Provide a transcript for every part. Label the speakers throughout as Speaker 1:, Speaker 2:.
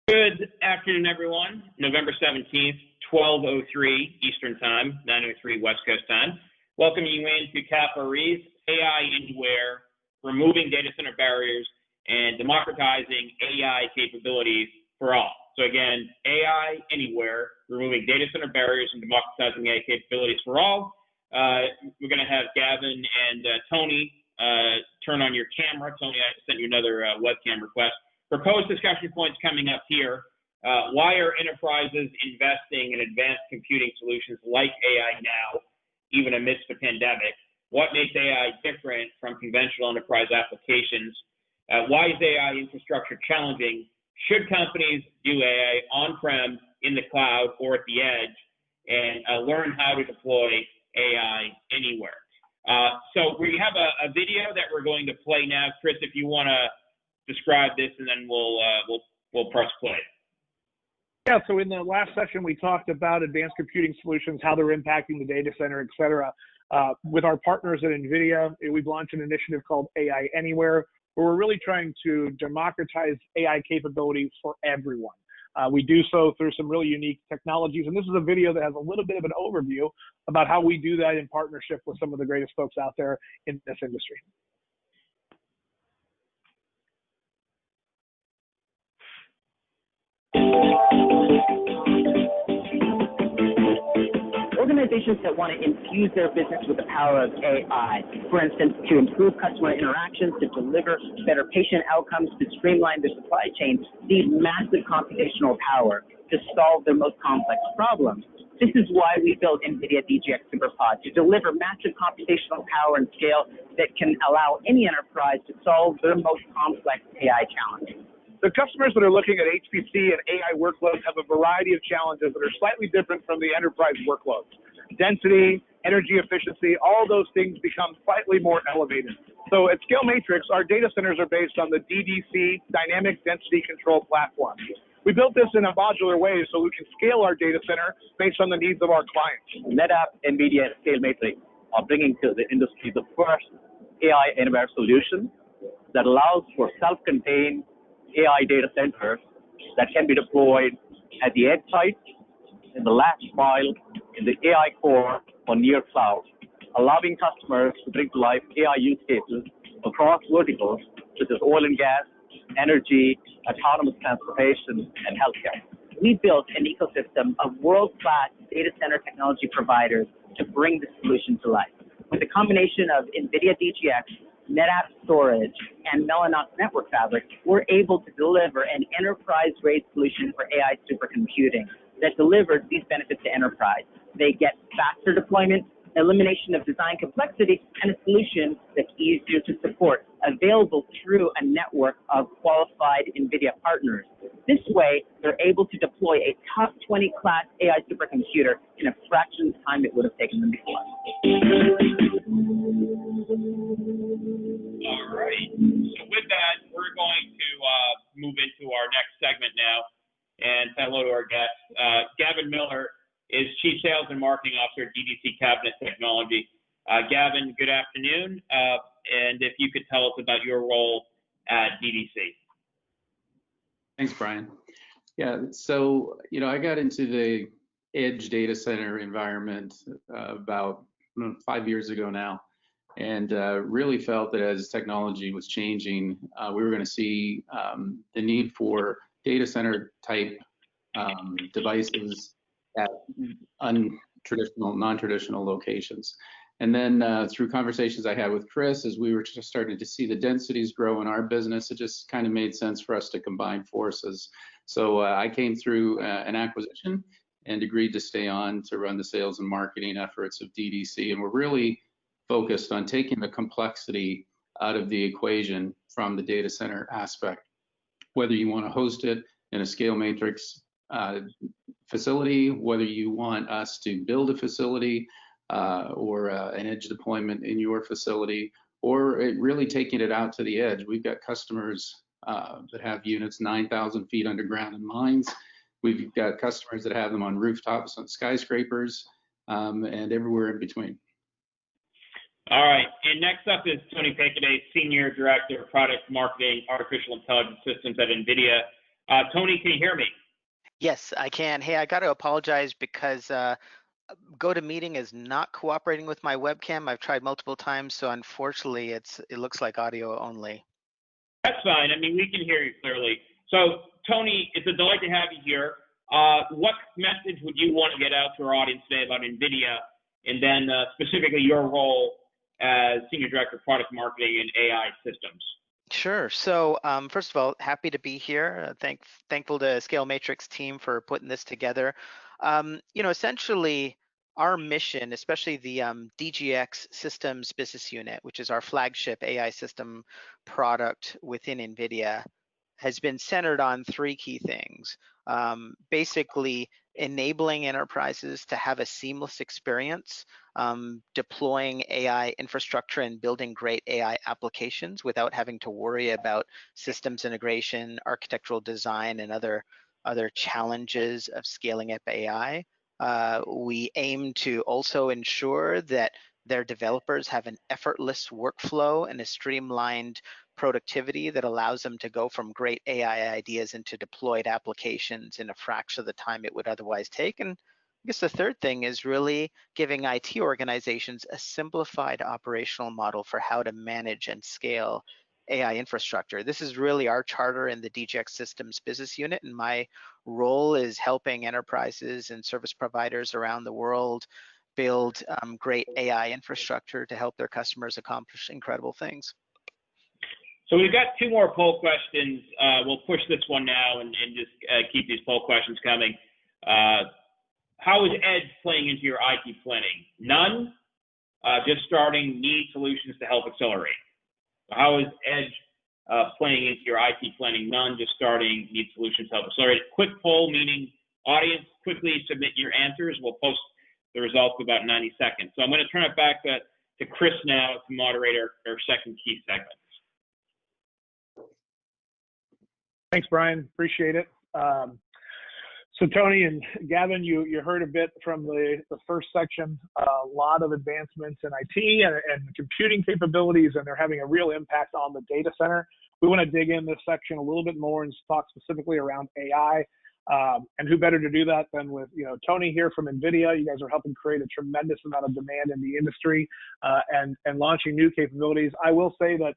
Speaker 1: Good afternoon, everyone. November 17th, 12:03 Eastern Time, 9:03 West Coast Time. Welcome you into CAPRE's AI Anywhere, Removing Data Center Barriers and Democratizing AI Capabilities for All. So again, AI Anywhere, Removing Data Center Barriers and Democratizing AI Capabilities for All. We're going to have Gavin and Tony turn on your camera. Tony, I sent you another webcam request. Proposed discussion points coming up here. Why are enterprises investing in advanced computing solutions like AI now, even amidst the pandemic? What makes AI different from conventional enterprise applications? Why is AI infrastructure challenging? Should companies do AI on-prem, in the cloud, or at the edge, and learn how to deploy AI anywhere? So we have a video that we're going to play now. Chris, if you want to describe this, and then we'll press play.
Speaker 2: Yeah, so in the last session, we talked about advanced computing solutions, how they're impacting the data center, et cetera. With our partners at NVIDIA, we've launched an initiative called AI Anywhere, where we're really trying to democratize AI capabilities for everyone. We do so through some really unique technologies, and this is a video that has a little bit of an overview about how we do that in partnership with some of the greatest folks out there in this industry.
Speaker 3: Organizations that want to infuse their business with the power of AI, for instance, to improve customer interactions, to deliver better patient outcomes, to streamline their supply chain, need massive computational power to solve their most complex problems. This is why we built NVIDIA DGX SuperPod, to deliver massive computational power and scale that can allow any enterprise to solve their most complex AI challenges.
Speaker 2: The customers that are looking at HPC and AI workloads have a variety of challenges that are slightly different from the enterprise workloads. Density, energy efficiency, all those things become slightly more elevated. So at ScaleMatrix, our data centers are based on the DDC Dynamic Density Control platform. We built this in a modular way so we can scale our data center based on the needs of our clients.
Speaker 4: NetApp, NVIDIA, and ScaleMatrix are bringing to the industry the first AI Anywhere solution that allows for self-contained AI data centers that can be deployed at the edge site, in the last mile, in the AI core, or near cloud, allowing customers to bring to life AI use cases across verticals such as oil and gas, energy, autonomous transportation, and healthcare. We built an ecosystem of world-class data center technology providers to bring this solution to life. With a combination of NVIDIA DGX, NetApp storage, and Mellanox network fabric, we're able to deliver an enterprise-grade solution for AI supercomputing that delivers these benefits to enterprise. They get faster deployment, elimination of design complexity, and a solution that's easier to support, available through a network of qualified NVIDIA partners. This way, they're able to deploy a top 20 class AI supercomputer in a fraction of the time it would have taken them before.
Speaker 1: All right. So with that, we're going to move into our next segment now and say hello to our guest. Gavin Miller is Chief Sales and Marketing Officer at DDC Cabinet Technology. Gavin, good afternoon. And if you could tell us about your role at DDC.
Speaker 5: Thanks, Brian. Yeah, so, I got into the edge data center environment about 5 years ago now, and really felt that as technology was changing, we were going to see the need for data center type devices at non-traditional locations. And then through conversations I had with Chris, as we were just starting to see the densities grow in our business, it just kind of made sense for us to combine forces. So I came through an acquisition and agreed to stay on to run the sales and marketing efforts of DDC. And we're really focused on taking the complexity out of the equation from the data center aspect. Whether you want to host it in a ScaleMatrix facility, whether you want us to build a facility or an edge deployment in your facility, or really taking it out to the edge. We've got customers that have units 9,000 feet underground in mines. We've got customers that have them on rooftops, on skyscrapers, and everywhere in between.
Speaker 1: All right, and next up is Tony Peccaday, Senior Director of Product Marketing, Artificial Intelligence Systems at NVIDIA. Tony, can you hear me?
Speaker 6: Yes, I can. Hey, I got to apologize because GoToMeeting is not cooperating with my webcam. I've tried multiple times, so unfortunately, it looks like audio only.
Speaker 1: That's fine. I mean, we can hear you clearly. So, Tony, it's a delight to have you here. What message would you want to get out to our audience today about NVIDIA, and then specifically your role as Senior Director of Product Marketing and AI Systems?
Speaker 6: Sure. So first of all, happy to be here. Thankful to ScaleMatrix team for putting this together. Essentially, our mission, especially the DGX Systems business unit, which is our flagship AI system product within NVIDIA, has been centered on three key things. Basically, enabling enterprises to have a seamless experience deploying AI infrastructure and building great AI applications without having to worry about systems integration, architectural design, and other challenges of scaling up AI. We aim to also ensure that their developers have an effortless workflow and a streamlined productivity that allows them to go from great AI ideas into deployed applications in a fraction of the time it would otherwise take. And I guess the third thing is really giving IT organizations a simplified operational model for how to manage and scale AI infrastructure. This is really our charter in the DGX Systems business unit, and my role is helping enterprises and service providers around the world build great AI infrastructure to help their customers accomplish incredible things.
Speaker 1: So we've got two more poll questions. We'll push this one now and just keep these poll questions coming. How is Edge playing into your IT planning? None. Just starting, need solutions to help accelerate. How is Edge playing into your IT planning? None. Just starting, need solutions to help accelerate. Quick poll, meaning audience, quickly submit your answers. We'll post the results in about 90 seconds. So I'm going to turn it back to Chris now to moderate our second key segment.
Speaker 2: Thanks, Brian. Appreciate it. So Tony and Gavin, you heard a bit from the first section, a lot of advancements in IT and computing capabilities, and they're having a real impact on the data center. We want to dig in this section a little bit more and talk specifically around AI. And who better to do that than with Tony here from NVIDIA. You guys are helping create a tremendous amount of demand in the industry and launching new capabilities. I will say that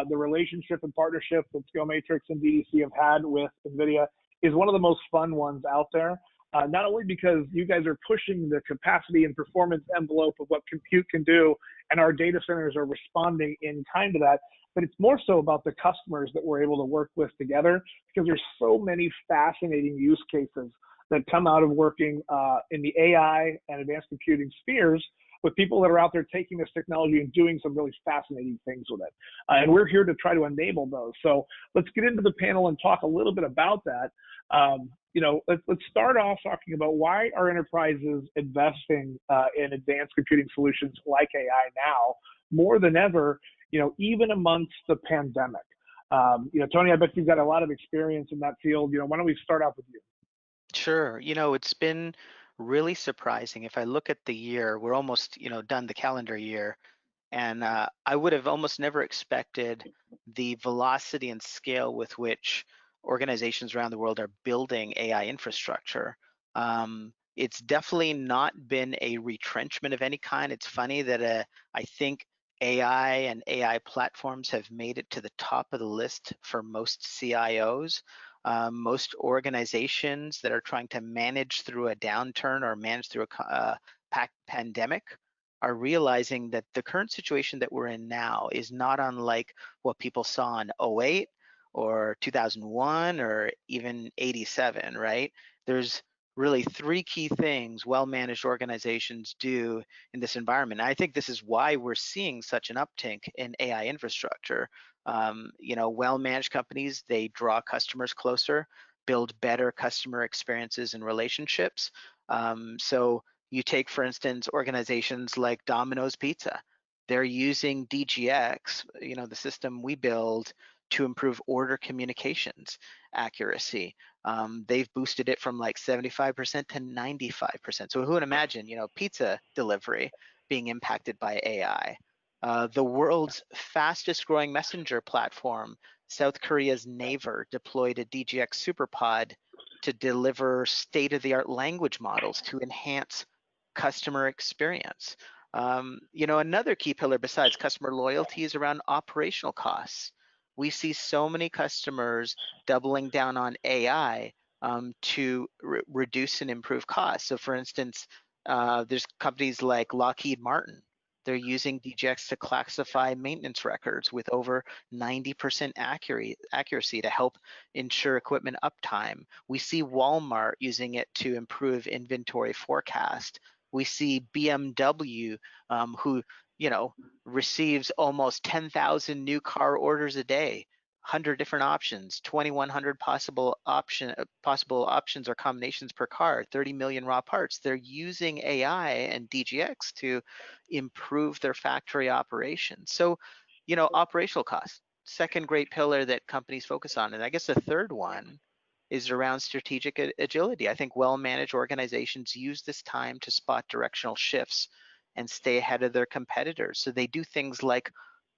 Speaker 2: the relationship and partnership that ScaleMatrix and DDC have had with NVIDIA is one of the most fun ones out there. Not only because you guys are pushing the capacity and performance envelope of what compute can do, and our data centers are responding in kind to that, but it's more so about the customers that we're able to work with together, because there's so many fascinating use cases that come out of working in the AI and advanced computing spheres with people that are out there taking this technology and doing some really fascinating things with it. And we're here to try to enable those. So let's get into the panel and talk a little bit about that. Let's start off talking about why are enterprises investing in advanced computing solutions like AI now more than ever, even amongst the pandemic. Tony, I bet you've got a lot of experience in that field. Why don't we start off with you?
Speaker 6: Sure. It's been really surprising. If I look at the year, we're almost, done the calendar year, and I would have almost never expected the velocity and scale with which organizations around the world are building AI infrastructure. It's definitely not been a retrenchment of any kind. It's funny that I think AI and AI platforms have made it to the top of the list for most CIOs. Most organizations that are trying to manage through a downturn or manage through a pandemic are realizing that the current situation that we're in now is not unlike what people saw in 2008 or 2001 or even 87, right? There's really three key things well-managed organizations do in this environment. And I think this is why we're seeing such an uptick in AI infrastructure. Well-managed companies, they draw customers closer, build better customer experiences and relationships. So you take, for instance, organizations like Domino's Pizza. They're using DGX, the system we build, to improve order communications accuracy. They've boosted it from like 75% to 95%. So who would imagine, pizza delivery being impacted by AI? The world's fastest growing messenger platform, South Korea's Naver deployed a DGX superpod to deliver state-of-the-art language models to enhance customer experience. Another key pillar besides customer loyalty is around operational costs. We see so many customers doubling down on AI to reduce and improve costs. So for instance, there's companies like Lockheed Martin. They're using DGX to classify maintenance records with over 90% accuracy to help ensure equipment uptime. We see Walmart using it to improve inventory forecast. We see BMW, who receives almost 10,000 new car orders a day, 100 different options, 2,100 possible options or combinations per car, 30 million raw parts. They're using AI and DGX to improve their factory operations. So, operational costs, second great pillar that companies focus on. And I guess the third one is around strategic agility. I think well-managed organizations use this time to spot directional shifts and stay ahead of their competitors. So they do things like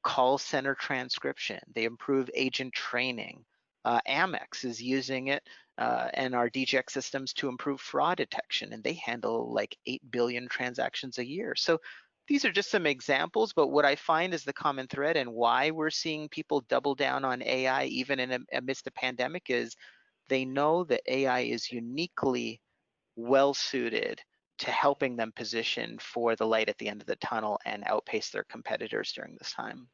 Speaker 6: call center transcription. They improve agent training. Amex is using it and our DGX systems to improve fraud detection, and they handle like 8 billion transactions a year. So these are just some examples, but what I find is the common thread and why we're seeing people double down on AI even amidst a pandemic is they know that AI is uniquely well suited to helping them position for the light at the end of the tunnel and outpace their competitors during this time.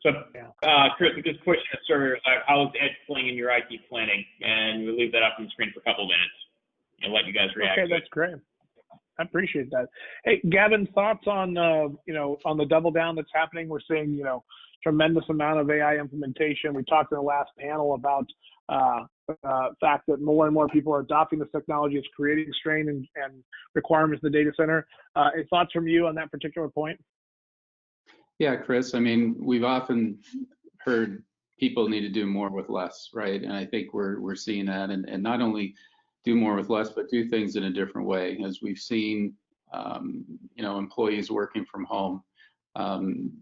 Speaker 1: So, Chris, we just pushed the survey. How is Edge playing in your IT planning? And we'll leave that up on the screen for a couple of minutes and let you guys react.
Speaker 2: Okay, that's great. I appreciate that. Hey, Gavin, thoughts on on the double down that's happening? We're seeing tremendous amount of AI implementation. We talked in the last panel about the fact that more and more people are adopting this technology. It's creating strain and requirements in the data center. Any thoughts from you on that particular point?
Speaker 5: Yeah, Chris, I mean, we've often heard people need to do more with less, right? And I think we're seeing that, and not only do more with less, but do things in a different way. As we've seen, employees working from home,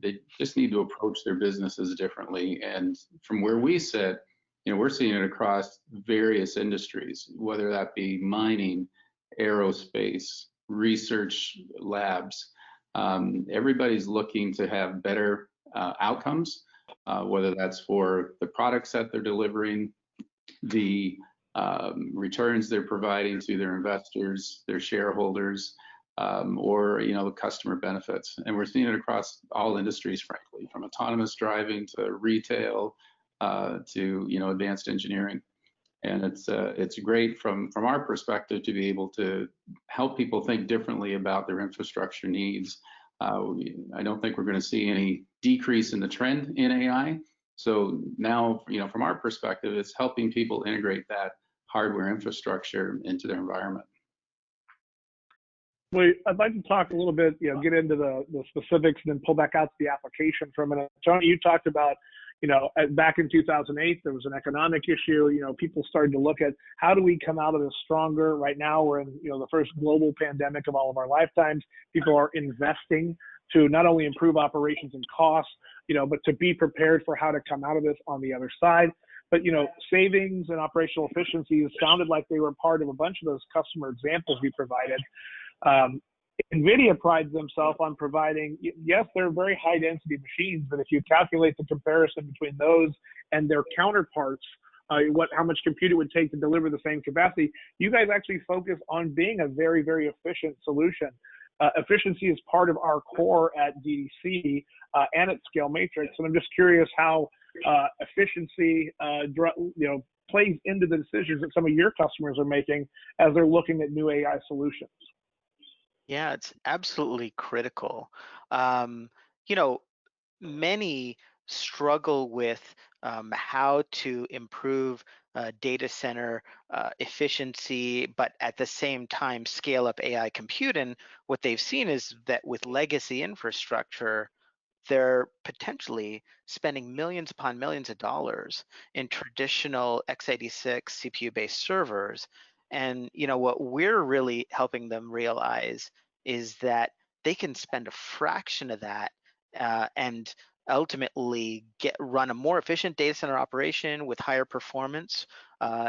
Speaker 5: they just need to approach their businesses differently. And from where we sit, we're seeing it across various industries, whether that be mining, aerospace, research labs. Everybody's looking to have better outcomes, whether that's for the products that they're delivering, the returns they're providing to their investors, their shareholders, or the customer benefits. And we're seeing it across all industries, frankly, from autonomous driving to retail to advanced engineering. And it's great from our perspective to be able to help people think differently about their infrastructure needs. I don't think we're going to see any decrease in the trend in AI. So now, from our perspective, it's helping people integrate that hardware infrastructure into their environment.
Speaker 2: Well, I'd like to talk a little bit, get into the specifics and then pull back out to the application for a minute. Tony, you talked about, back in 2008, there was an economic issue. People started to look at how do we come out of this stronger. Right now, we're in, the first global pandemic of all of our lifetimes. People are investing to not only improve operations and costs, but to be prepared for how to come out of this on the other side. But, savings and operational efficiencies sounded like they were part of a bunch of those customer examples we provided. NVIDIA prides themselves on providing, yes, they're very high density machines, but if you calculate the comparison between those and their counterparts, how much compute it would take to deliver the same capacity, you guys actually focus on being a very, very efficient solution. Efficiency is part of our core at DDC and at ScaleMatrix, and I'm just curious how efficiency plays into the decisions that some of your customers are making as they're looking at new AI solutions.
Speaker 6: Yeah, it's absolutely critical. Many struggle with how to improve data center efficiency, but at the same time scale up AI compute. And what they've seen is that with legacy infrastructure, they're potentially spending millions upon millions of dollars in traditional x86 CPU-based servers. And what we're really helping them realize is that they can spend a fraction of that and ultimately run a more efficient data center operation with higher performance,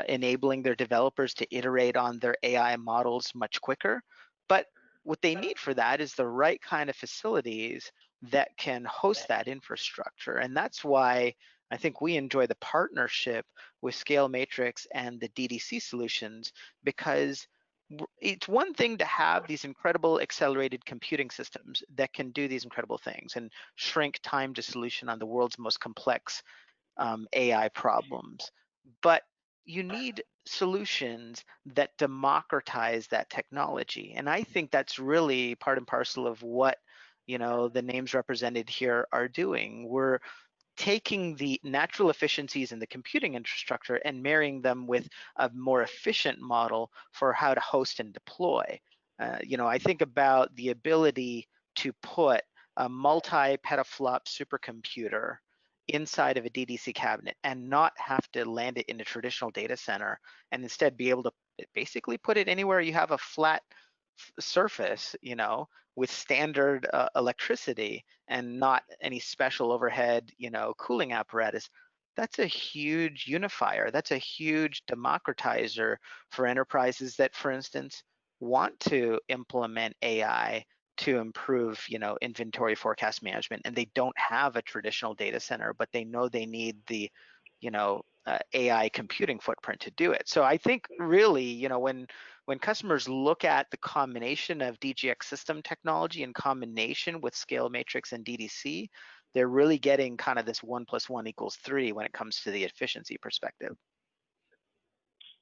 Speaker 6: enabling their developers to iterate on their AI models much quicker. But what they need for that is the right kind of facilities that can host that infrastructure. And that's why I think we enjoy the partnership with ScaleMatrix and the DDC solutions, because it's one thing to have these incredible accelerated computing systems that can do these incredible things and shrink time to solution on the world's most complex AI problems. But you need solutions that democratize that technology. And I think that's really part and parcel of what, the names represented here are doing. We're taking the natural efficiencies in the computing infrastructure and marrying them with a more efficient model for how to host and deploy. I think about the ability to put a multi-petaflop supercomputer inside of a DDC cabinet and not have to land it in a traditional data center, and instead be able to basically put it anywhere you have a flat surface, with standard electricity and not any special overhead, cooling apparatus. That's a huge unifier. That's a huge democratizer for enterprises that, for instance, want to implement AI to improve, inventory forecast management, and they don't have a traditional data center, but they know they need the, AI computing footprint to do it. So I think really, when customers look at the combination of DGX system technology in combination with ScaleMatrix and DDC, they're really getting kind of this 1 + 1 = 3 when it comes to the efficiency perspective.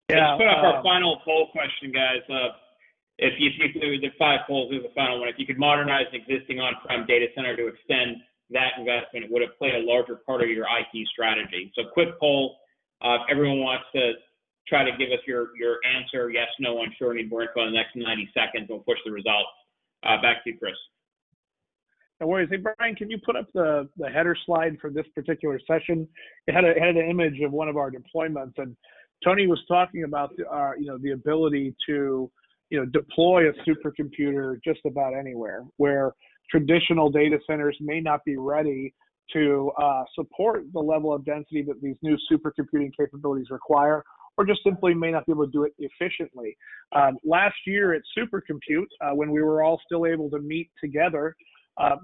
Speaker 2: Yeah,
Speaker 1: let's put up our final poll question, guys. If you the 5 polls, here's the final one. If you could modernize an existing on-prem data center to extend that investment, would it play a larger part of your IT strategy? So quick poll. If everyone wants to try to give us your answer, yes, no, unsure, need more info in the next 90 seconds, we'll push the results. Back to you, Chris.
Speaker 2: No worries. Hey, Brian, can you put up the header slide for this particular session? It had an image of one of our deployments, and Tony was talking about the ability to deploy a supercomputer just about anywhere, where traditional data centers may not be ready to support the level of density that these new supercomputing capabilities require, or just simply may not be able to do it efficiently. Last year at Supercompute, when we were all still able to meet together,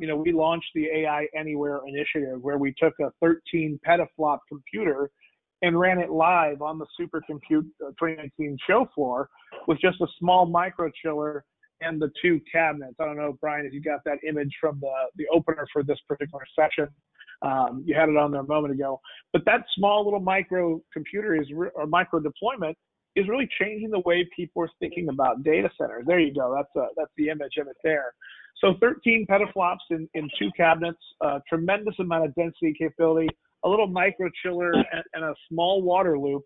Speaker 2: we launched the AI Anywhere initiative, where we took a 13 petaflop computer and ran it live on the Supercompute 2019 show floor with just a small micro chiller and the 2 cabinets. I don't know, Brian, if you got that image from the opener for this particular session. You had it on there a moment ago. But that small little micro computer or micro deployment is really changing the way people are thinking about data centers. There you go. That's the image of it there. So 13 petaflops in 2 cabinets, tremendous amount of density capability, a little micro chiller and a small water loop.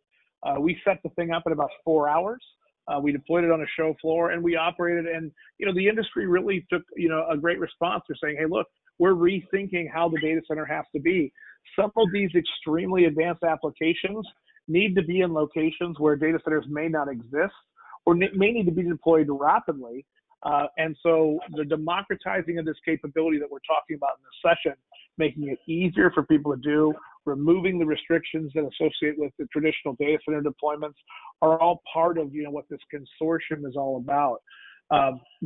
Speaker 2: We set the thing up in about 4 hours. We deployed it on a show floor and we operated, and the industry really took a great response. They're saying, hey, look, we're rethinking how the data center has to be. Some of these extremely advanced applications need to be in locations where data centers may not exist or may need to be deployed rapidly. And so the democratizing of this capability that we're talking about in this session, making it easier for people to do, removing the restrictions that associate with the traditional data center deployments, are all part of what this consortium is all about.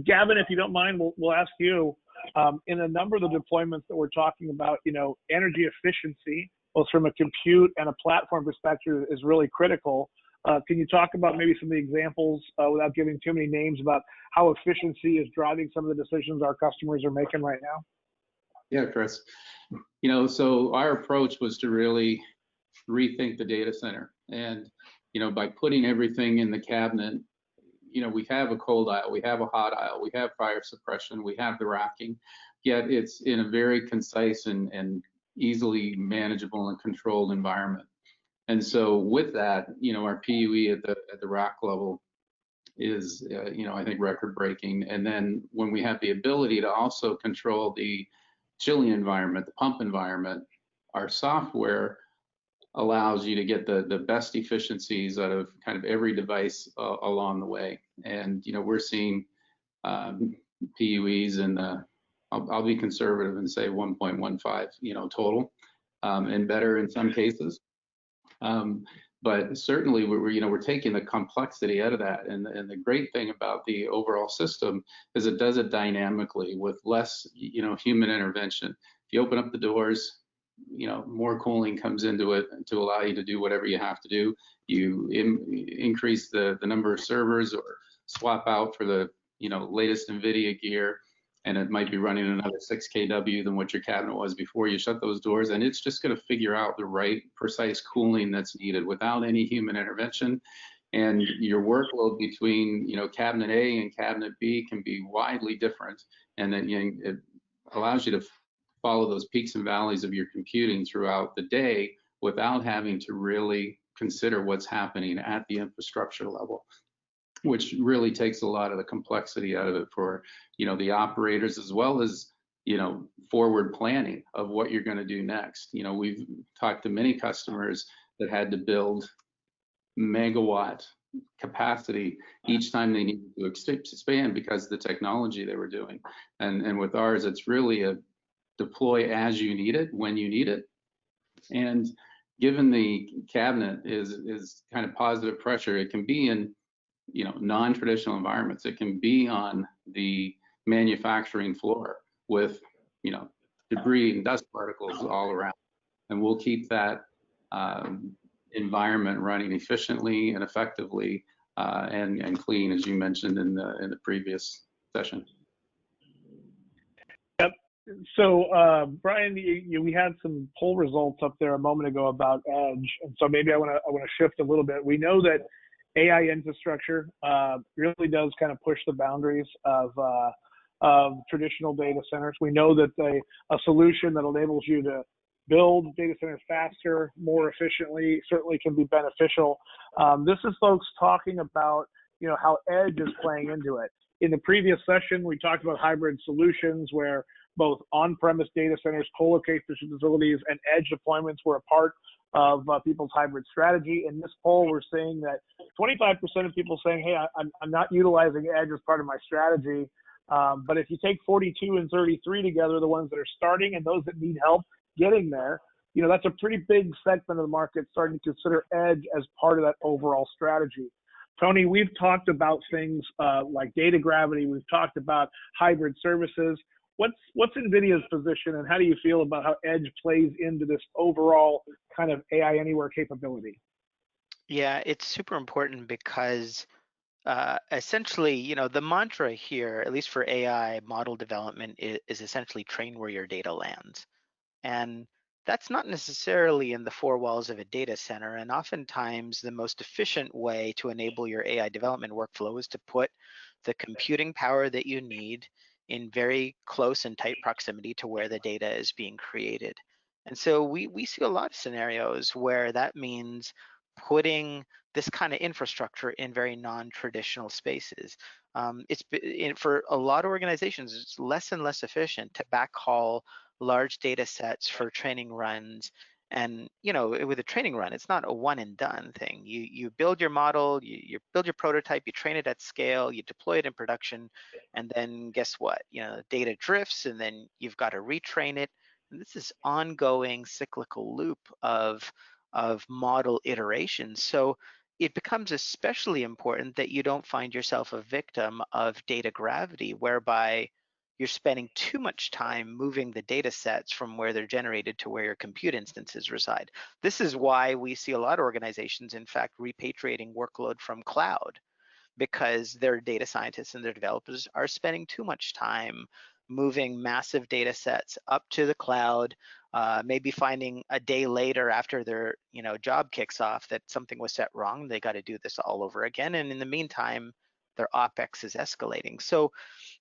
Speaker 2: Gavin, if you don't mind, we'll ask you, in a number of the deployments that we're talking about, energy efficiency, both from a compute and a platform perspective, is really critical. Can you talk about maybe some of the examples, without giving too many names, about how efficiency is driving some of the decisions our customers are making right now?
Speaker 5: Yeah, Chris. So our approach was to really rethink the data center. And, by putting everything in the cabinet, we have a cold aisle, we have a hot aisle, we have fire suppression, we have the racking, yet it's in a very concise and easily manageable and controlled environment. And so with that, our PUE at the rack level is, I think record breaking. And then when we have the ability to also control the chilling environment, the pump environment, our software allows you to get the best efficiencies out of kind of every device along the way. And, we're seeing PUEs in the I'll be conservative and say 1.15, total, and better in some cases. But certainly we're taking the complexity out of that. And the great thing about the overall system is it does it dynamically with less, human intervention. If you open up the doors, more cooling comes into it to allow you to do whatever you have to do. You increase the number of servers or swap out for the, latest NVIDIA gear, and it might be running another 6 kW than what your cabinet was before you shut those doors, and it's just going to figure out the right precise cooling that's needed without any human intervention. And your workload between, cabinet A and cabinet B can be widely different, and then it allows you to follow those peaks and valleys of your computing throughout the day without having to really consider what's happening at the infrastructure level, which really takes a lot of the complexity out of it for, the operators, as well as, forward planning of what you're going to do next. We've talked to many customers that had to build megawatt capacity each time they needed to expand because of the technology they were doing. And with ours, it's really a deploy as you need it, when you need it. And given the cabinet is kind of positive pressure, it can be in, non-traditional environments. It can be on the manufacturing floor with, debris and dust particles all around. And we'll keep that environment running efficiently and effectively and clean, as you mentioned in the previous session.
Speaker 2: So, Brian, we had some poll results up there a moment ago about edge, and so maybe I want to shift a little bit. We know that AI infrastructure really does kind of push the boundaries of traditional data centers. We know that a solution that enables you to build data centers faster, more efficiently, certainly can be beneficial. This is folks talking about, how edge is playing into it. In the previous session, we talked about hybrid solutions where both on-premise data centers, co-location facilities, and edge deployments were a part of people's hybrid strategy. In this poll, we're seeing that 25% of people saying, hey, I'm not utilizing edge as part of my strategy. But if you take 42 and 33 together, the ones that are starting and those that need help getting there, that's a pretty big segment of the market starting to consider edge as part of that overall strategy. Tony, we've talked about things like data gravity. We've talked about hybrid services. What's NVIDIA's position, and how do you feel about how edge plays into this overall kind of AI anywhere capability?
Speaker 6: Yeah, it's super important because essentially, the mantra here, at least for AI model development, is essentially train where your data lands. And that's not necessarily in the four walls of a data center. And oftentimes, the most efficient way to enable your AI development workflow is to put the computing power that you need in very close and tight proximity to where the data is being created. And so we see a lot of scenarios where that means putting this kind of infrastructure in very non-traditional spaces. For a lot of organizations, it's less and less efficient to backhaul large data sets for training runs. And with a training run, it's not a one and done thing. You build your model, you build your prototype, you train it at scale, you deploy it in production, and then guess what? Data drifts, and then you've got to retrain it. And this is ongoing cyclical loop of model iterations. So it becomes especially important that you don't find yourself a victim of data gravity, whereby you're spending too much time moving the data sets from where they're generated to where your compute instances reside. This is why we see a lot of organizations, in fact, repatriating workload from cloud, because their data scientists and their developers are spending too much time moving massive data sets up to the cloud, maybe finding a day later after their job kicks off that something was set wrong. They got to do this all over again. And in the meantime, their OpEx is escalating. So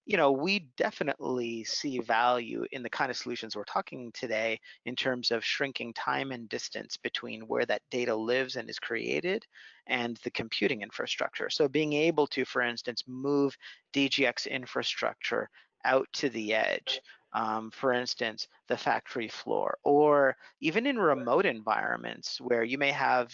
Speaker 6: we definitely see value in the kind of solutions we're talking today in terms of shrinking time and distance between where that data lives and is created and the computing infrastructure. So being able to, for instance, move DGX infrastructure out to the edge, for instance, the factory floor, or even in remote environments where you may have,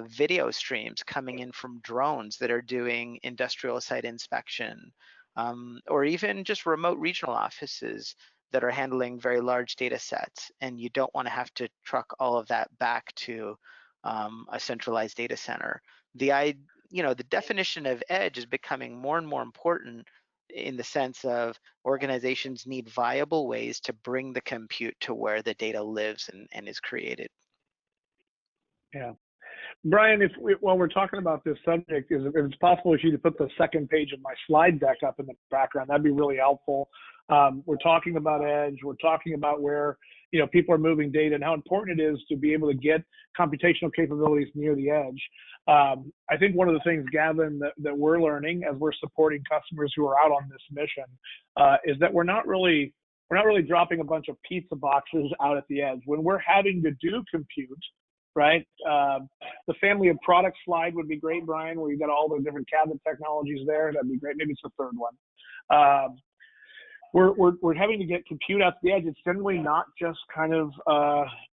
Speaker 6: video streams coming in from drones that are doing industrial site inspection, or even just remote regional offices that are handling very large data sets, and you don't want to have to truck all of that back to a centralized data center. The definition of edge is becoming more and more important in the sense of organizations need viable ways to bring the compute to where the data lives and is created.
Speaker 2: Yeah. Brian, while we're talking about this subject, if it's possible for you to put the second page of my slide deck up in the background, that'd be really helpful. We're talking about edge. We're talking about where people are moving data and how important it is to be able to get computational capabilities near the edge. I think one of the things, Gavin, that we're learning as we're supporting customers who are out on this mission is that we're not really dropping a bunch of pizza boxes out at the edge. When we're having to do compute, right? The family of products slide would be great, Brian, where you got all the different cabinet technologies there. That'd be great. Maybe it's the third one. We're having to get compute out to the edge. It's generally not just kind of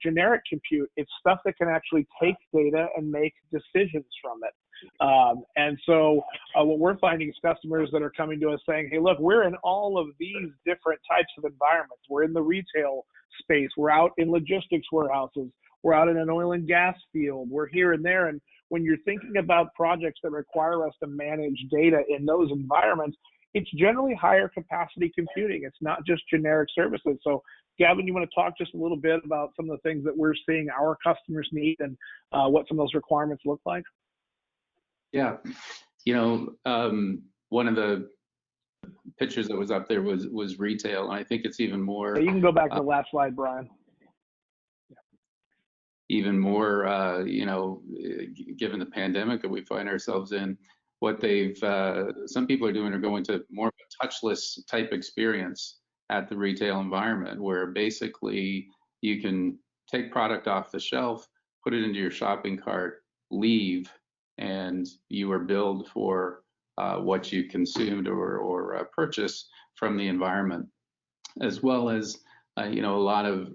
Speaker 2: generic compute. It's stuff that can actually take data and make decisions from it. And so what we're finding is customers that are coming to us saying, hey, look, we're in all of these different types of environments. We're in the retail space. We're out in logistics warehouses. We're out in an oil and gas field. We're here and there. And when you're thinking about projects that require us to manage data in those environments, it's generally higher capacity computing. It's not just generic services. So, Gavin, you want to talk just a little bit about some of the things that we're seeing our customers need and what some of those requirements look like?
Speaker 5: Yeah, one of the pictures that was up there was retail, and I think it's even more.
Speaker 2: You can go back to the last slide, Brian.
Speaker 5: Even more, given the pandemic that we find ourselves in, what some people are doing are going to more of a touchless type experience at the retail environment, where basically you can take product off the shelf, put it into your shopping cart, leave, and you are billed for what you consumed or purchased from the environment, as well as a lot of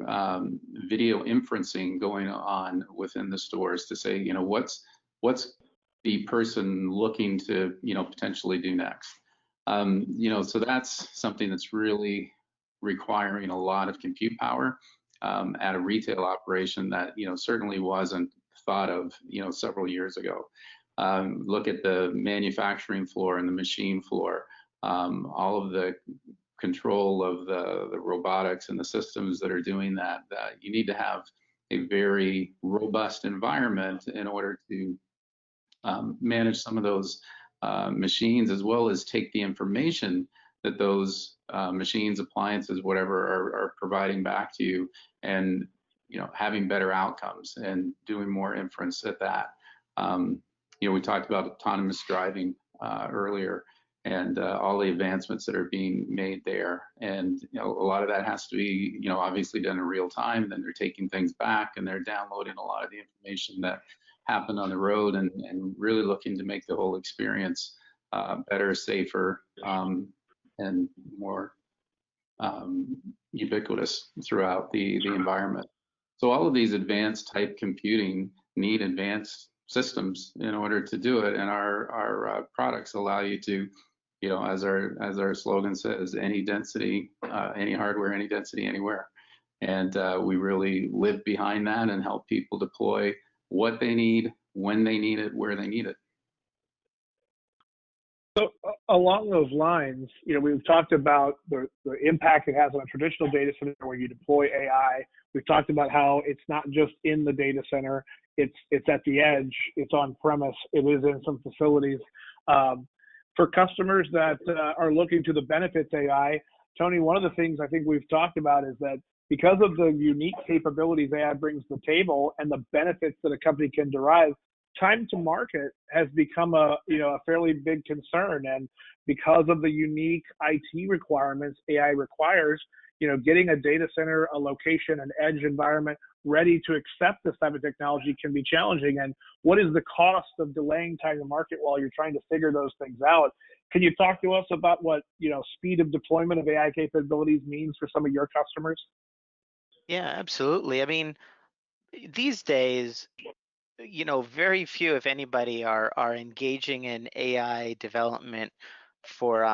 Speaker 5: video inferencing going on within the stores to say, what's the person looking to, potentially do next. So that's something that's really requiring a lot of compute power at a retail operation that, certainly wasn't thought of, several years ago. Look at the manufacturing floor and the machine floor, all of the control of the robotics and the systems that are doing that you need to have a very robust environment in order to manage some of those machines, as well as take the information that those machines, appliances, whatever are providing back to you, and having better outcomes and doing more inference at that. We talked about autonomous driving earlier, and all the advancements that are being made there. And a lot of that has to be, obviously done in real time. Then they're taking things back and they're downloading a lot of the information that happened on the road, and really looking to make the whole experience better, safer, and more ubiquitous throughout the environment. So all of these advanced type computing need advanced systems in order to do it, and our products allow you to, as our slogan says, any density, any hardware, any density, anywhere. And we really live behind that and help people deploy what they need, when they need it, where they need it.
Speaker 2: So along those lines, we've talked about the impact it has on a traditional data center where you deploy AI. We've talked about how it's not just in the data center, it's at the edge, it's on premise, it is in some facilities. For customers that are looking to the benefits AI, Tony, one of the things I think we've talked about is that because of the unique capabilities AI brings to the table and the benefits that a company can derive, time to market has become a fairly big concern. And because of the unique IT requirements AI requires, getting a data center, a location, an edge environment ready to accept this type of technology can be challenging. And what is the cost of delaying time to market while you're trying to figure those things out? Can you talk to us about what speed of deployment of AI capabilities means for some of your customers?
Speaker 6: Yeah, absolutely. I mean, these days, very few, if anybody, are engaging in AI development for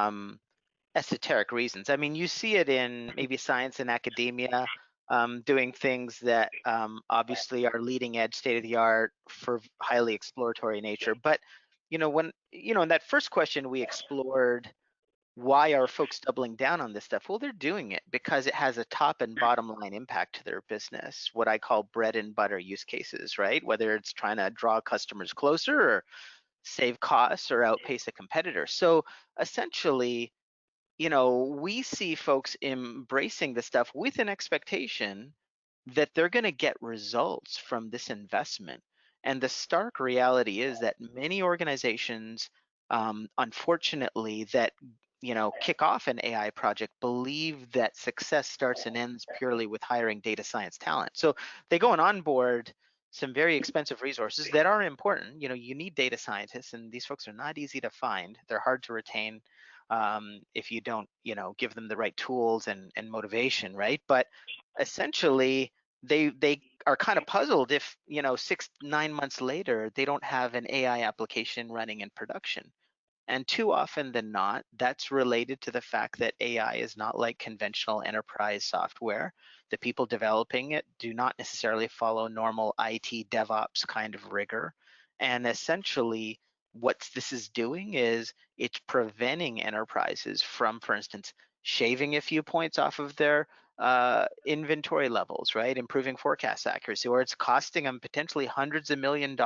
Speaker 6: esoteric reasons. I mean, you see it in maybe science and academia, doing things that obviously are leading edge, state of the art for highly exploratory nature. But when in that first question we explored, why are folks doubling down on this stuff? Well, they're doing it because it has a top and bottom line impact to their business, what I call bread and butter use cases, right? Whether it's trying to draw customers closer or save costs or outpace a competitor. So essentially, we see folks embracing this stuff with an expectation that they're going to get results from this investment. And the stark reality is that many organizations, unfortunately, that kick off an AI project believe that success starts and ends purely with hiring data science talent. So they go and onboard some very expensive resources that are important. You need data scientists, and these folks are not easy to find. They're hard to retain if you don't, give them the right tools and motivation, right? But essentially, they are kind of puzzled if 6-9 months later they don't have an AI application running in production. And too often than not, that's related to the fact that AI is not like conventional enterprise software. The people developing it do not necessarily follow normal IT DevOps kind of rigor. And essentially, what this is doing is it's preventing enterprises from, for instance, shaving a few points off of their inventory levels, right? Improving forecast accuracy, or it's costing them potentially hundreds of millions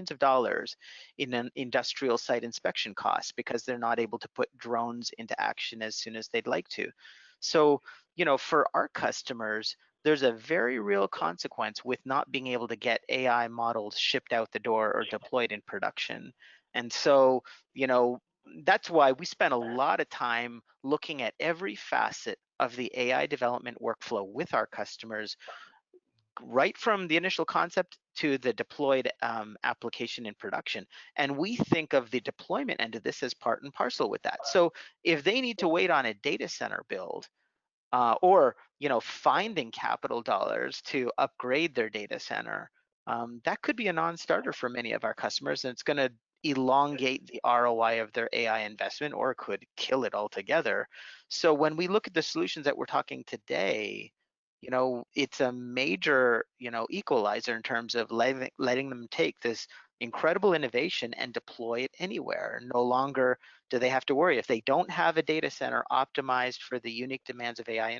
Speaker 6: of dollars in an industrial site inspection costs because they're not able to put drones into action as soon as they'd like to. So, for our customers, there's a very real consequence with not being able to get AI models shipped out the door or deployed in production. And so, that's why we spend a lot of time looking at every facet of the AI development workflow with our customers, right from the initial concept to the deployed application in production. And we think of the deployment end of this as part and parcel with that. So if they need to wait on a data center build, or finding capital dollars to upgrade their data center, that could be a non-starter for many of our customers, and it's going to elongate the ROI of their AI investment or could kill it altogether. So when we look at the solutions that we're talking today, it's a major equalizer in terms of letting them take this incredible innovation and deploy it anywhere. No longer do they have to worry if they don't have a data center optimized for the unique demands of AI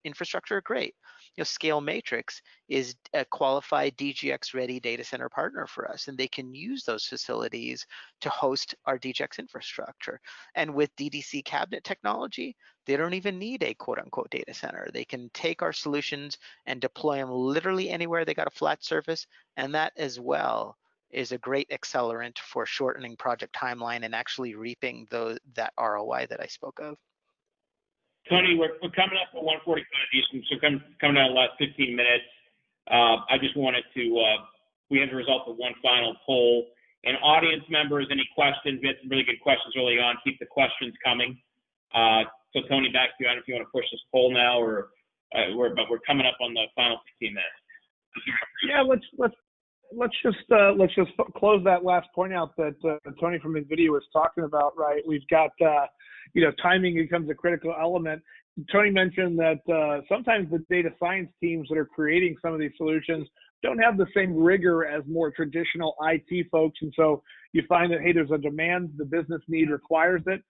Speaker 6: infrastructure. Great. ScaleMatrix is a qualified DGX-Ready data center partner for us, and they can use those facilities to host our DGX infrastructure. And with DDC Cabinet Technology, they don't even need a quote-unquote data center. They can take our solutions and deploy them literally anywhere they got a flat surface, and that as well is a great accelerant for shortening project timeline and actually reaping that ROI that I spoke of.
Speaker 1: Tony, we're coming up at 1:45 Eastern, so coming down the last 15 minutes. I just wanted to, we had the result of one final poll. And audience members, any questions? We had some really good questions early on. Keep the questions coming. So Tony, back to you. I don't know if you want to push this poll now, or but we're coming up on the final 15 minutes.
Speaker 2: Yeah, let's just close that last point out that Tony from NVIDIA was talking about. Right, we've got timing becomes a critical element. Tony mentioned that sometimes the data science teams that are creating some of these solutions don't have the same rigor as more traditional IT folks, and so you find that, hey, there's a demand, the business need requires it,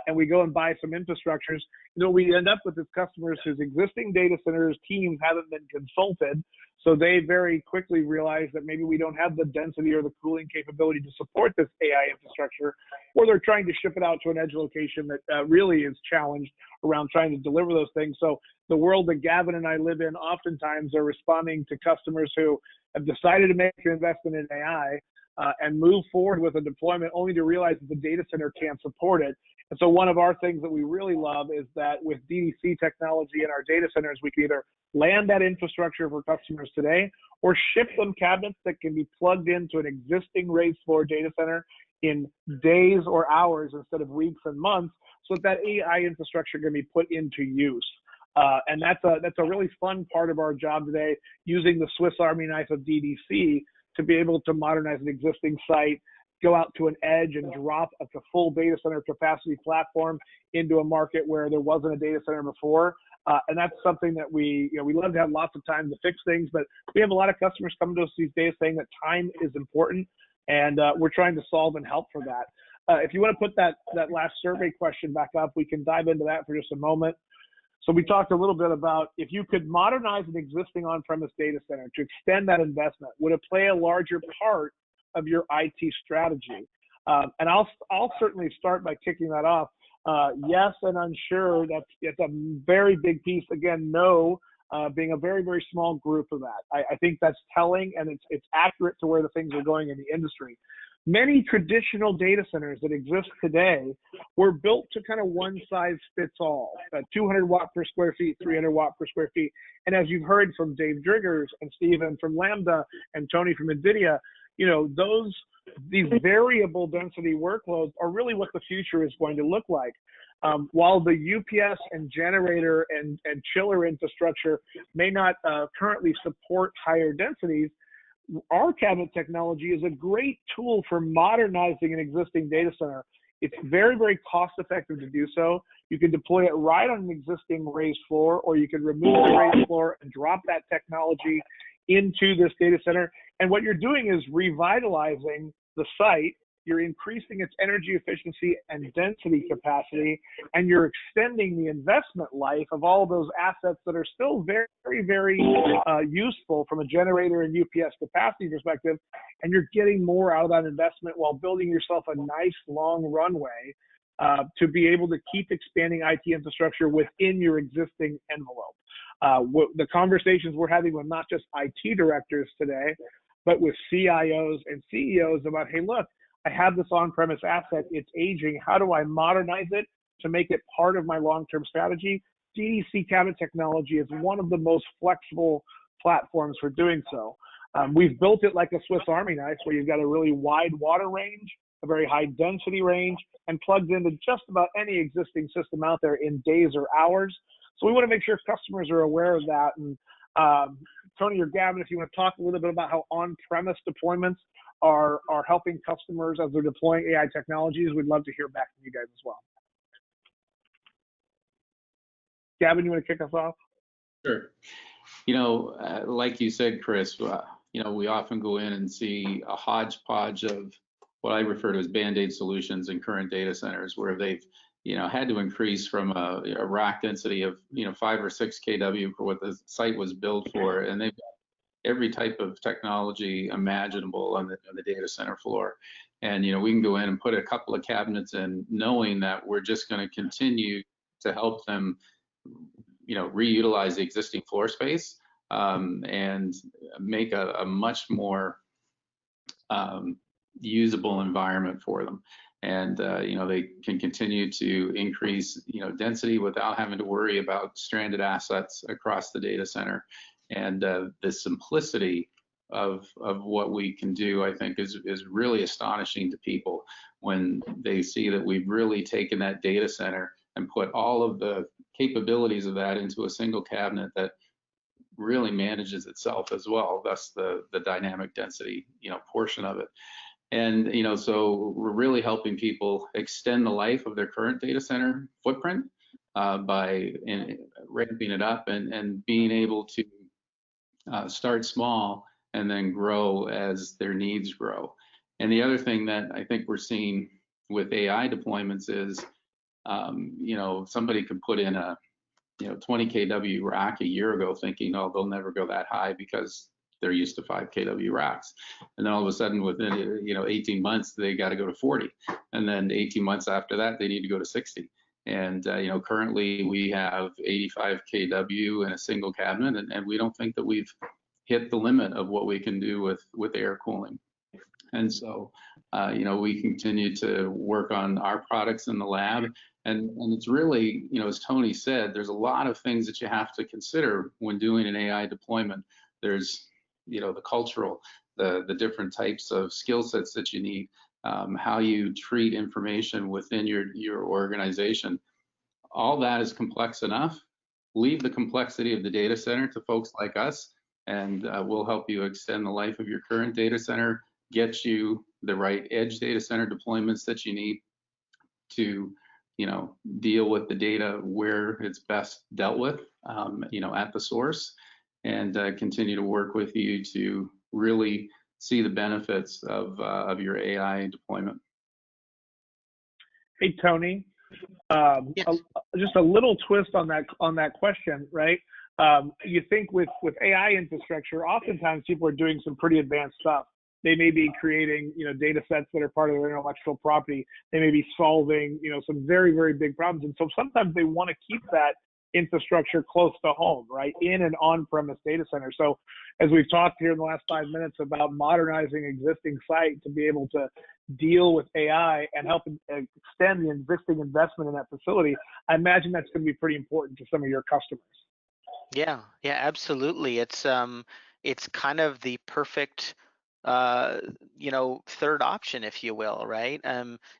Speaker 2: and we go and buy some infrastructures. We end up with these customers whose existing data centers teams haven't been consulted, so they very quickly realize that maybe we don't have the density or the cooling capability to support this AI infrastructure, or they're trying to ship it out to an edge location that really is challenged around trying to deliver those things. So the world that Gavin and I live in oftentimes are responding to customers who have decided to make an investment in AI and move forward with a deployment only to realize that the data center can't support it. And so one of our things that we really love is that with DDC technology in our data centers, we can either land that infrastructure for customers today or ship them cabinets that can be plugged into an existing raised floor data center in days or hours instead of weeks and months, so that AI infrastructure can be put into use. And that's a really fun part of our job today, using the Swiss Army knife of DDC to be able to modernize an existing site, go out to an edge and drop a full data center capacity platform into a market where there wasn't a data center before. And that's something that we love to have lots of time to fix things, but we have a lot of customers coming to us these days saying that time is important, and we're trying to solve and help for that. If you want to put that last survey question back up, we can dive into that for just a moment. So we talked a little bit about if you could modernize an existing on-premise data center to extend that investment, would it play a larger part of your IT strategy? And I'll certainly start by kicking that off. Yes and unsure, it's a very big piece. Again, no, being a very, very small group of that. I think that's telling, and it's accurate to where the things are going in the industry. Many traditional data centers that exist today were built to kind of one size fits all, 200 watt per square feet, 300 watt per square feet. And as you've heard from Dave Driggers and Stephen from Lambda and Tony from NVIDIA, these variable density workloads are really what the future is going to look like. While the UPS and generator and chiller infrastructure may not currently support higher densities, our cabinet technology is a great tool for modernizing an existing data center. It's very, very cost effective to do so. You can deploy it right on an existing raised floor, or you can remove the raised floor and drop that technology into this data center. And what you're doing is revitalizing the site. You're increasing its energy efficiency and density capacity, and you're extending the investment life of all those assets that are still very, very useful from a generator and UPS capacity perspective, and you're getting more out of that investment while building yourself a nice long runway to be able to keep expanding IT infrastructure within your existing envelope. The conversations we're having with not just IT directors today, but with CIOs and CEOs about, hey, look, I have this on-premise asset, it's aging, how do I modernize it to make it part of my long-term strategy? DDC Cabinet Technology is one of the most flexible platforms for doing so. We've built it like a Swiss Army knife, where you've got a really wide water range, a very high density range, and plugs into just about any existing system out there in days or hours. So we want to make sure customers are aware of that. And Tony or Gavin, if you want to talk a little bit about how on-premise deployments are helping customers as they're deploying AI technologies, we'd love to hear back from you guys as well. Gavin, you want to kick us off?
Speaker 5: Sure. Like you said, Chris, we often go in and see a hodgepodge of what I refer to as Band-Aid solutions in current data centers, where they've had to increase from a rack density of 5 or 6 kW for what the site was built for, and they've got every type of technology imaginable on the data center floor. And we can go in and put a couple of cabinets in, knowing that we're just going to continue to help them reutilize the existing floor space and make a much more usable environment for them. And they can continue to increase density without having to worry about stranded assets across the data center. And the simplicity of what we can do, I think, is really astonishing to people when they see that we've really taken that data center and put all of the capabilities of that into a single cabinet that really manages itself as well, thus the dynamic density portion of it. And so we're really helping people extend the life of their current data center footprint by ramping it up and being able to start small and then grow as their needs grow. And the other thing that I think we're seeing with AI deployments is, somebody could put in a 20 kW rack a year ago thinking, oh, they'll never go that high because they're used to 5 kW racks. And then all of a sudden within 18 months, they got to go to 40. And then 18 months after that, they need to go to 60. And currently we have 85 kW in a single cabinet, and we don't think that we've hit the limit of what we can do with air cooling. And so we continue to work on our products in the lab, and it's really, as Tony said, there's a lot of things that you have to consider when doing an AI deployment. There's the cultural, the different types of skill sets that you need, how you treat information within your organization. All that is complex enough. Leave the complexity of the data center to folks like us, and we'll help you extend the life of your current data center, get you the right edge data center deployments that you need to, deal with the data where it's best dealt with, at the source, and continue to work with you to really see the benefits of your AI deployment.
Speaker 2: Hey, Tony,
Speaker 6: Yes.
Speaker 2: just a little twist on that question, right? You think with AI infrastructure, oftentimes people are doing some pretty advanced stuff. They may be creating, data sets that are part of their intellectual property. They may be solving, some very, very big problems. And so sometimes they want to keep that infrastructure close to home, right, in an on-premise data center. So as we've talked here in the last 5 minutes about modernizing existing sites to be able to deal with AI and help extend the existing investment in that facility, I imagine that's going to be pretty important to some of your customers.
Speaker 6: Yeah, absolutely. It's kind of the perfect third option, if you will, right?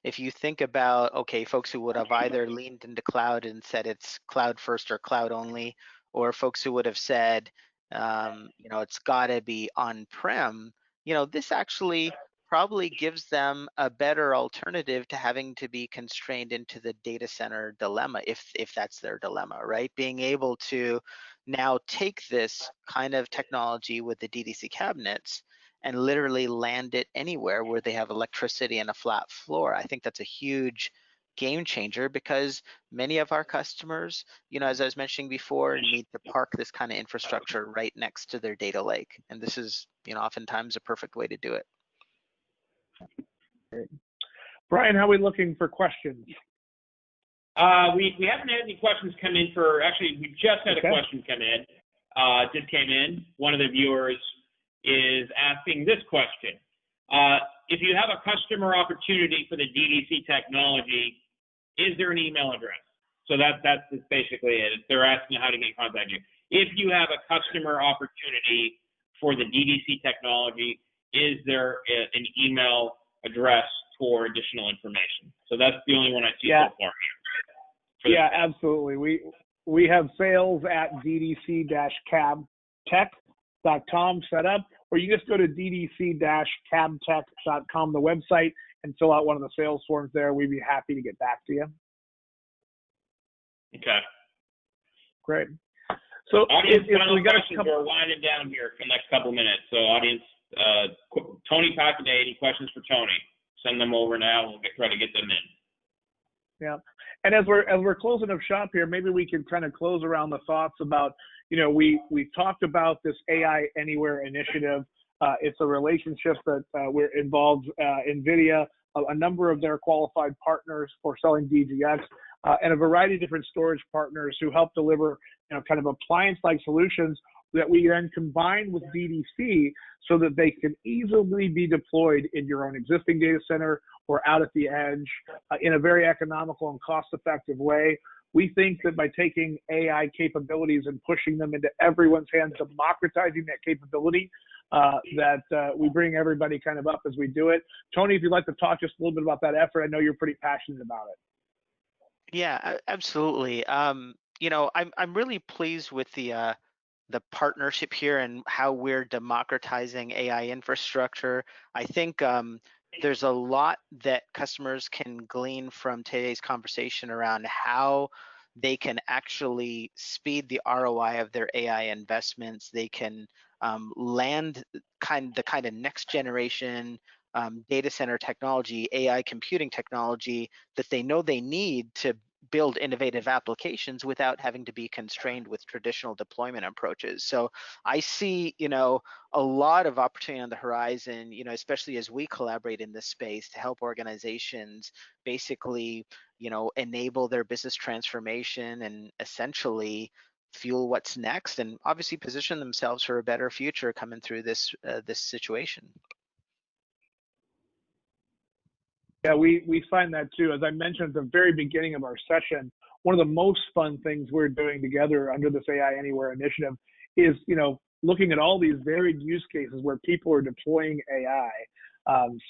Speaker 6: If you think about, okay, folks who would have either leaned into cloud and said it's cloud first or cloud only, or folks who would have said, it's got to be on-prem, this actually probably gives them a better alternative to having to be constrained into the data center dilemma, if that's their dilemma, right? Being able to now take this kind of technology with the DDC cabinets and literally land it anywhere where they have electricity and a flat floor. I think that's a huge game changer, because many of our customers, as I was mentioning before, need to park this kind of infrastructure right next to their data lake. And this is, oftentimes a perfect way to do it.
Speaker 2: Great. Brian, how are we looking for questions?
Speaker 1: We haven't had any questions come in actually, we just had a question come in. Just came in. One of the viewers is asking this question. If you have a customer opportunity for the DDC technology, is there an email address? So that's basically it. They're asking how to get in contact with you. If you have a customer opportunity for the DDC technology, is there an email address for additional information? So that's the only one I see so far.
Speaker 2: Yeah, absolutely. We have sales at DDC-cabtech.com set up, or you just go to DDC-cabtech.com, the website, and fill out one of the sales forms there. We'd be happy to get back to you.
Speaker 1: Okay.
Speaker 2: Great. So
Speaker 1: audience, we're winding down here for the next couple of minutes. So audience, Tony Packaday, any questions for Tony? Send them over now. We'll try to get them in.
Speaker 2: Yeah. And as we're closing up shop here, maybe we can kind of close around the thoughts about, we've talked about this AI Anywhere initiative. It's a relationship that we're involved, NVIDIA, a number of their qualified partners for selling DGX, and a variety of different storage partners who help deliver, kind of appliance-like solutions that we then combine with DDC so that they can easily be deployed in your own existing data center or out at the edge in a very economical and cost-effective way. We think that by taking AI capabilities and pushing them into everyone's hands, democratizing that capability, we bring everybody kind of up as we do it. Tony, if you'd like to talk just a little bit about that effort, I know you're pretty passionate about it.
Speaker 6: Yeah, absolutely. I'm really pleased with the partnership here and how we're democratizing AI infrastructure. I think there's a lot that customers can glean from today's conversation around how they can actually speed the ROI of their AI investments. They can land the kind of next generation data center technology, AI computing technology that they know they need to build innovative applications without having to be constrained with traditional deployment approaches. So I see, a lot of opportunity on the horizon, especially as we collaborate in this space to help organizations basically, enable their business transformation and essentially fuel what's next, and obviously position themselves for a better future coming through this situation.
Speaker 2: Yeah, we find that too. As I mentioned at the very beginning of our session, one of the most fun things we're doing together under this AI Anywhere initiative is, looking at all these varied use cases where people are deploying AI,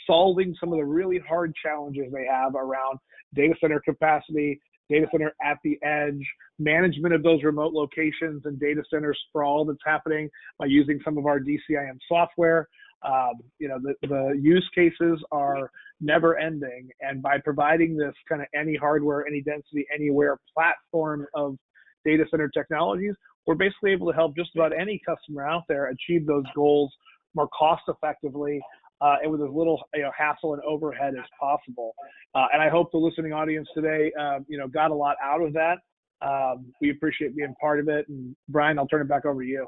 Speaker 2: solving some of the really hard challenges they have around data center capacity, data center at the edge, management of those remote locations and data center sprawl that's happening by using some of our DCIM software. The use cases are never ending, and by providing this kind of any hardware, any density, anywhere platform of data center technologies, we're basically able to help just about any customer out there achieve those goals more cost effectively and with as little hassle and overhead as possible. And I hope the listening audience today, got a lot out of that. We appreciate being part of it. And Brian, I'll turn it back over to you.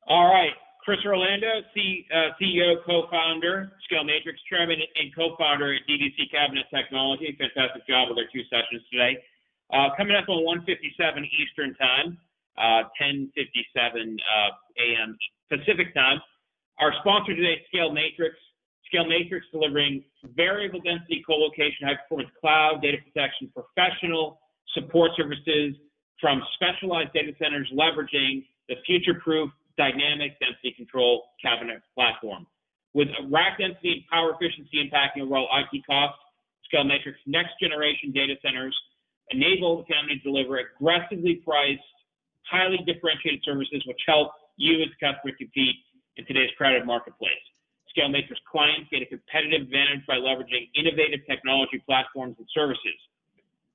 Speaker 1: All right. Chris Orlando, CEO, co-founder, ScaleMatrix, chairman and co-founder at DDC Cabinet Technology. Fantastic job with our 2 sessions today. Coming up on 1:57 Eastern Time, 10:57 a.m. Pacific Time. Our sponsor today is ScaleMatrix. ScaleMatrix delivering variable density colocation, high-performance cloud, data protection, professional support services from specialized data centers leveraging the future-proof dynamic density control cabinet platform. With rack density and power efficiency impacting overall IT costs, ScaleMatrix next-generation data centers enable the company to deliver aggressively priced, highly differentiated services which help you as a customer compete in today's crowded marketplace. ScaleMatrix clients get a competitive advantage by leveraging innovative technology platforms and services.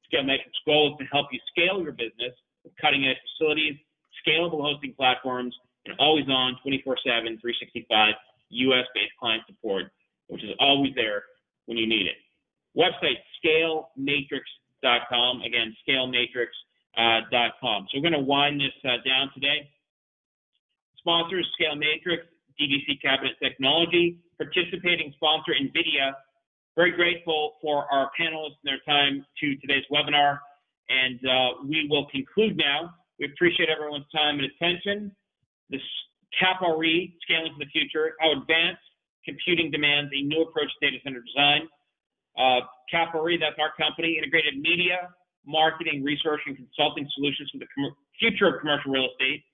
Speaker 1: ScaleMatrix goal is to help you scale your business with cutting-edge facilities, scalable hosting platforms, and always-on 24/7, 365 U.S.-based client support, which is always there when you need it. Website, ScaleMatrix.com. Again, ScaleMatrix.com. So we're going to wind this down today. Sponsors, ScaleMatrix, DDC Cabinet Technology, participating sponsor, NVIDIA. Very grateful for our panelists and their time to today's webinar. And we will conclude now. We appreciate everyone's time and attention. This CAPRE, Scaling for the Future, how advanced computing demands a new approach to data center design. CAPRE, that's our company, integrated media, marketing, research, and consulting solutions for the future of commercial real estate.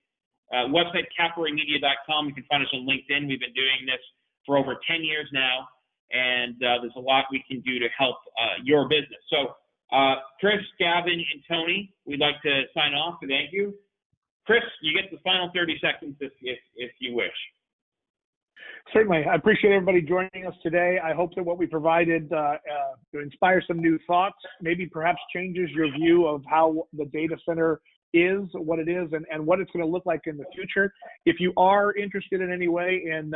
Speaker 1: Website, CAPREmedia.com. You can find us on LinkedIn. We've been doing this for over 10 years now, and there's a lot we can do to help your business. So, Chris, Gavin, and Tony, we'd like to sign off, so thank you. Chris, you get the final 30 seconds if you wish.
Speaker 2: Certainly. I appreciate everybody joining us today. I hope that what we provided inspires some new thoughts, maybe perhaps changes your view of how the data center is, what it is, and what it's going to look like in the future. If you are interested in any way in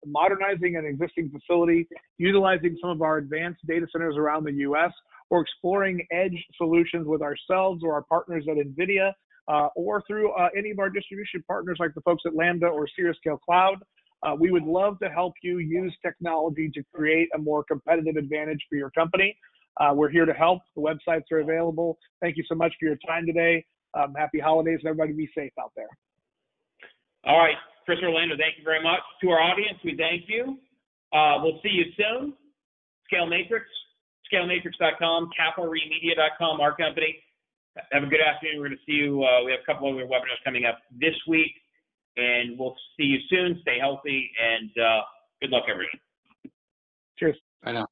Speaker 2: modernizing an existing facility, utilizing some of our advanced data centers around the U.S., or exploring edge solutions with ourselves or our partners at NVIDIA, or through any of our distribution partners like the folks at Lambda or Scale Cloud, we would love to help you use technology to create a more competitive advantage for your company. We're here to help. The websites are available. Thank you so much for your time today. Happy holidays, and everybody be safe out there.
Speaker 1: All right, Chris Orlando, thank you very much. To our audience, we thank you. We'll see you soon. ScaleMatrix, ScaleMatrix.com, CAPREmedia.com, our company. Have a good afternoon. We're going to see you. We have a couple other webinars coming up this week, and we'll see you soon. Stay healthy, and good luck, everyone.
Speaker 2: Cheers.
Speaker 5: I know.